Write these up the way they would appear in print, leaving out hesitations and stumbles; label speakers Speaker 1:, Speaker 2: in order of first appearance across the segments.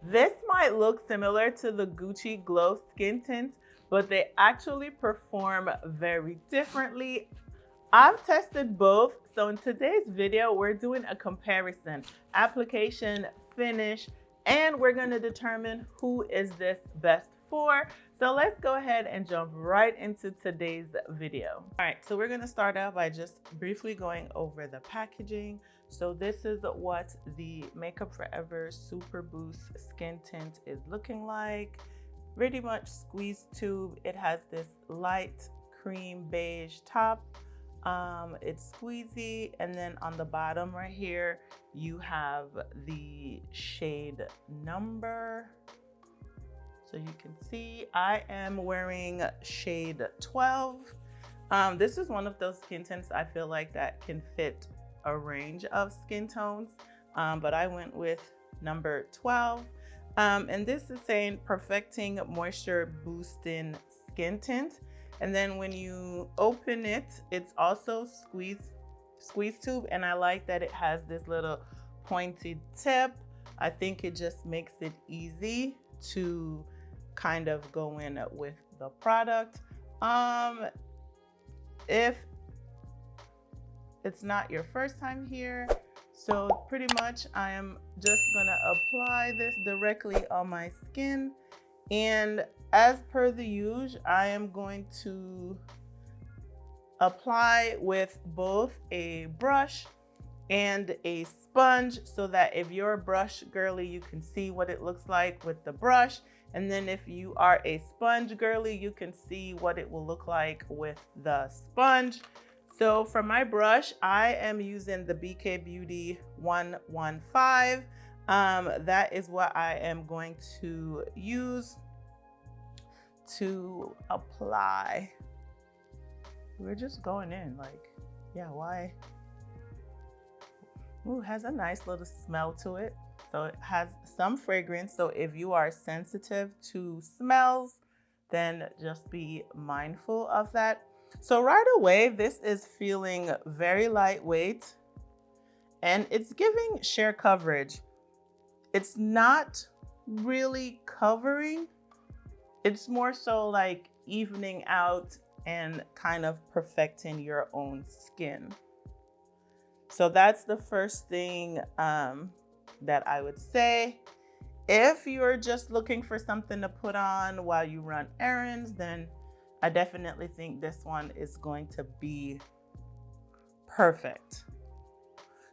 Speaker 1: This might look similar to the Gucci Glow Skin Tints, but they actually perform very differently. I've tested both, so in today's video, we're doing a comparison, application, finish, and we're gonna determine who is this best for. So let's go ahead and jump right into today's video. All right, so we're gonna start out by just briefly going over the packaging. So this is what the Makeup Forever Super Boost Skin Tint is looking like. Pretty much squeeze tube. It has this light cream beige top. It's squeezy, and then on the bottom right here you have the shade number, so you can see I am wearing shade 12. This is one of those skin tints I feel like that can fit a range of skin tones, but I went with number 12, and this is saying perfecting moisture boosting skin tint. And then when you open it, it's also squeeze tube, and I like that it has this little pointed tip. I think it just makes it easy to kind of go in with the product. If it's not your first time here, so pretty much I am just gonna apply this directly on my skin, and as per the usual, I am going to apply with both a brush and a sponge, so that if you're a brush girly, you can see what it looks like with the brush. And then if you are a sponge girly, you can see what it will look like with the sponge. So for my brush, I am using the BK Beauty 115. That is what I am going to use to apply. We're just going in like, yeah, why? Ooh, has a nice little smell to it. So it has some fragrance. So if you are sensitive to smells, then just be mindful of that. So right away, this is feeling very lightweight, and it's giving sheer coverage. It's not really covering. It's more so like evening out and kind of perfecting your own skin. So that's the first thing that I would say. If you're just looking for something to put on while you run errands, then I definitely think this one is going to be perfect.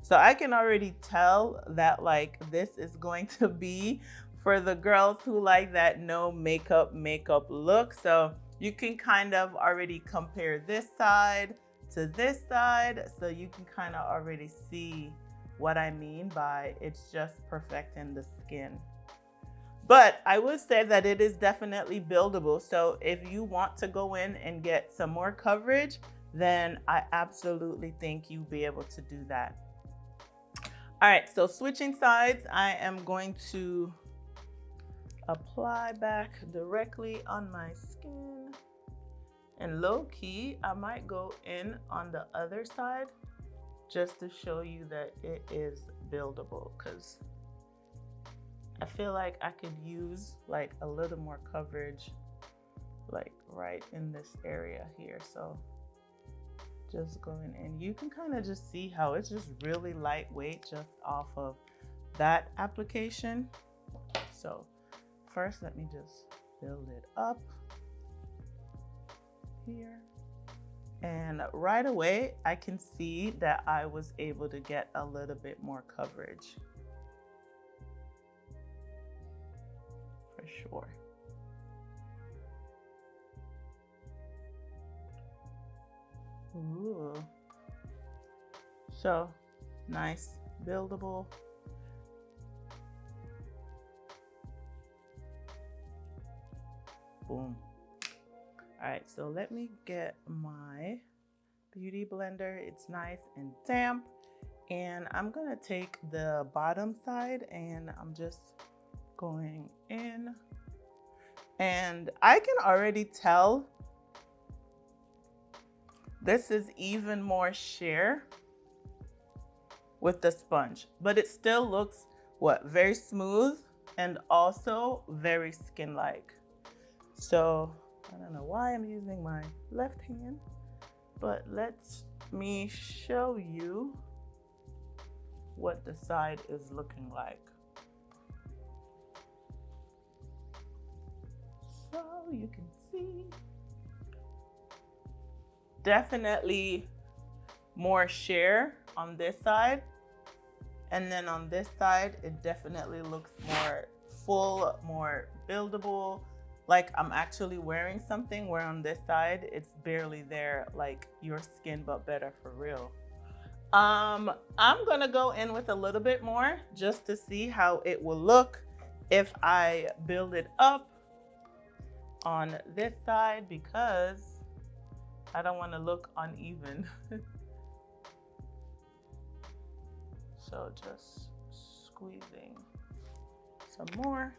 Speaker 1: So I can already tell that like this is going to be for the girls who like that no makeup look. So you can kind of already compare this side to this side, so you can kind of already see what I mean by it's just perfecting the skin. But I would say that it is definitely buildable. So if you want to go in and get some more coverage, then I absolutely think you'll be able to do that. All right, so switching sides, I am going to apply back directly on my skin. And low key, I might go in on the other side just to show you that it is buildable, because I feel like I could use like a little more coverage like right in this area here. So just going in, you can kind of just see how it's just really lightweight just off of that application. So first, let me just build it up here. And right away, I can see that I was able to get a little bit more coverage. For sure. Ooh. So nice, buildable. Boom. All right, so let me get my beauty blender. It's nice and damp. And I'm gonna take the bottom side and I'm just going in. And I can already tell this is even more sheer with the sponge, but it still looks very smooth and also very skin-like. So I don't know why I'm using my left hand, but let me show you what the side is looking like. So you can see, definitely more sheer on this side. And then on this side, it definitely looks more full, more buildable. Like I'm actually wearing something, where on this side, it's barely there, like your skin, but better for real. I'm gonna go in with a little bit more just to see how it will look if I build it up on this side, because I don't want to look uneven. So just squeezing some more.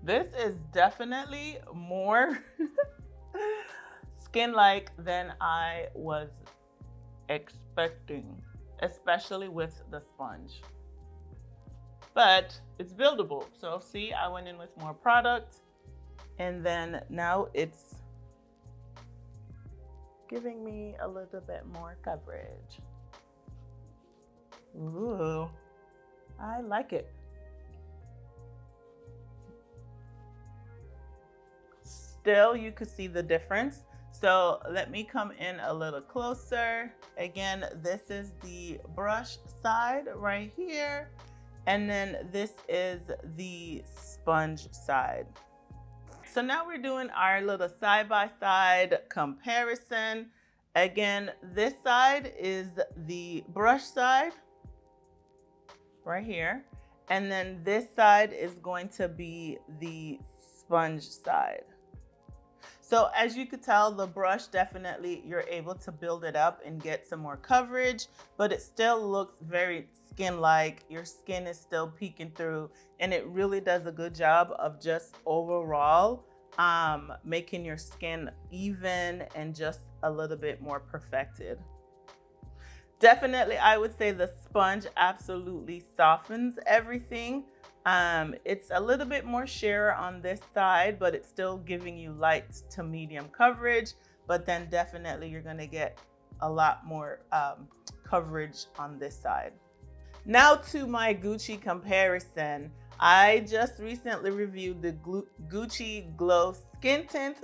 Speaker 1: This is definitely more skin-like than I was expecting, especially with the sponge. But it's buildable. So see, I went in with more product, and then now it's giving me a little bit more coverage. Ooh, I like it. Still, you could see the difference. So let me come in a little closer. Again, this is the brush side right here. And then this is the sponge side. So now we're doing our little side-by-side comparison. Again, this side is the brush side right here. And then this side is going to be the sponge side. So as you could tell, the brush definitely, you're able to build it up and get some more coverage, but it still looks very skin-like. Your skin is still peeking through, and it really does a good job of just overall making your skin even and just a little bit more perfected. Definitely, I would say the sponge absolutely softens everything. It's a little bit more sheer on this side, but it's still giving you light to medium coverage. But then definitely you're gonna get a lot more coverage on this side. Now to my Gucci comparison. I just recently reviewed the Gucci Glow Skin Tint.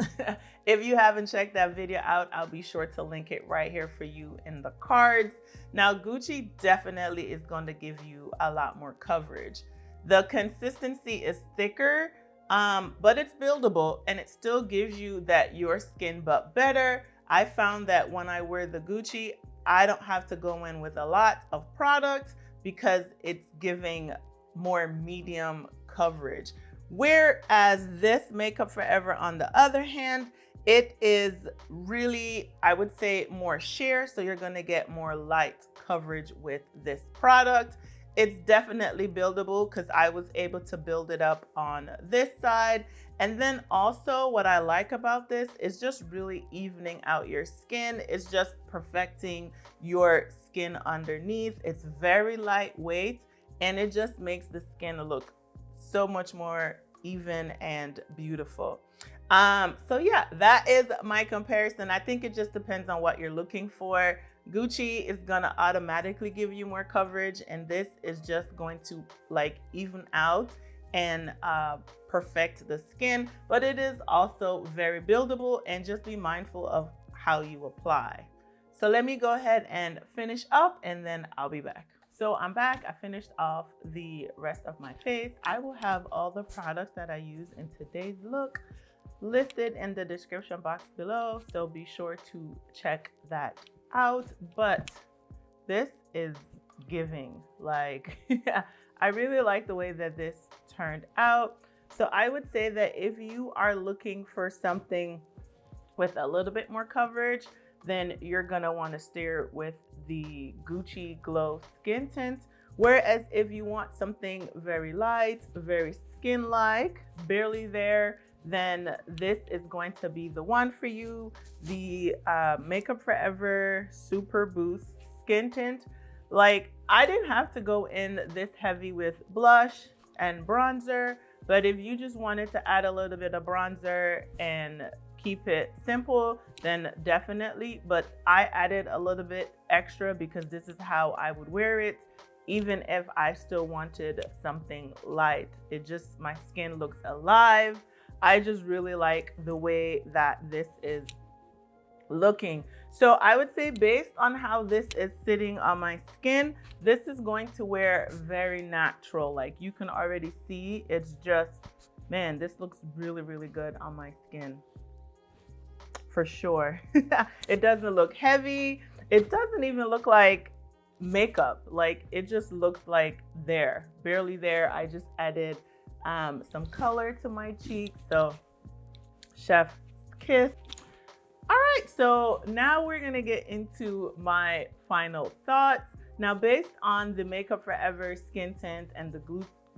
Speaker 1: If you haven't checked that video out, I'll be sure to link it right here for you in the cards. Now, Gucci definitely is going to give you a lot more coverage. The consistency is thicker, but it's buildable, and it still gives you that your skin but better. I found that when I wear the Gucci, I don't have to go in with a lot of product because it's giving more medium coverage. Whereas this Makeup Forever, on the other hand, it is really, I would say, more sheer, so you're gonna get more light coverage with this product. It's definitely buildable because I was able to build it up on this side. And then also what I like about this is just really evening out your skin. It's just perfecting your skin underneath. It's very lightweight, and it just makes the skin look so much more even and beautiful. So yeah, that is my comparison. I think it just depends on what you're looking for. Gucci is gonna automatically give you more coverage, and this is just going to like even out and perfect the skin, but it is also very buildable, and just be mindful of how you apply. So let me go ahead and finish up, and then I'll be back. So I'm back. I finished off the rest of my face. I will have all the products that I use in today's look listed in the description box below, so be sure to check that out. But this is giving, like, I really like the way that this turned out. So I would say that if you are looking for something with a little bit more coverage, then you're gonna want to steer with the Gucci Glow Skin Tint. Whereas if you want something very light, very skin-like, barely there, then this is going to be the one for you. The Makeup Forever Super Boost skin tint. Like, I didn't have to go in this heavy with blush and bronzer, but if you just wanted to add a little bit of bronzer and keep it simple, then definitely. But I added a little bit extra because this is how I would wear it, even if I still wanted something light. It just, my skin looks alive. I just really like the way that this is looking. So I would say, based on how this is sitting on my skin, this is going to wear very natural. Like, you can already see, it's just, man, this looks really, really good on my skin for sure. It doesn't look heavy. It doesn't even look like makeup. Like, it just looks like there, barely there. I just added some color to my cheeks. So chef's kiss. All right, so now we're gonna get into my final thoughts. Now, based on the Makeup Forever skin tint and the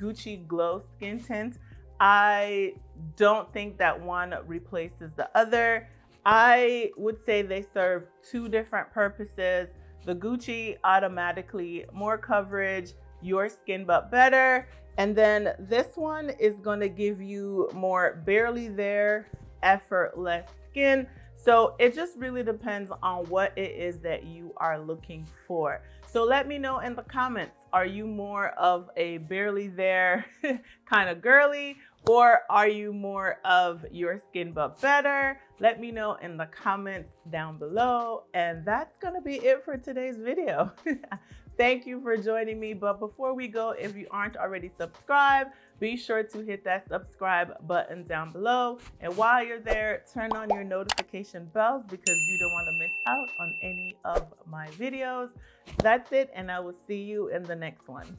Speaker 1: Gucci Glow skin tint, I don't think that one replaces the other. I would say they serve two different purposes. The Gucci, automatically more coverage, your skin but better. And then this one is gonna give you more barely there, effortless skin. So it just really depends on what it is that you are looking for. So let me know in the comments, are you more of a barely there kind of girly, or are you more of your skin but better? Let me know in the comments down below. And that's gonna be it for today's video. Thank you for joining me. But before we go, if you aren't already subscribed, be sure to hit that subscribe button down below. And while you're there, turn on your notification bells because you don't want to miss out on any of my videos. That's it, and I will see you in the next one.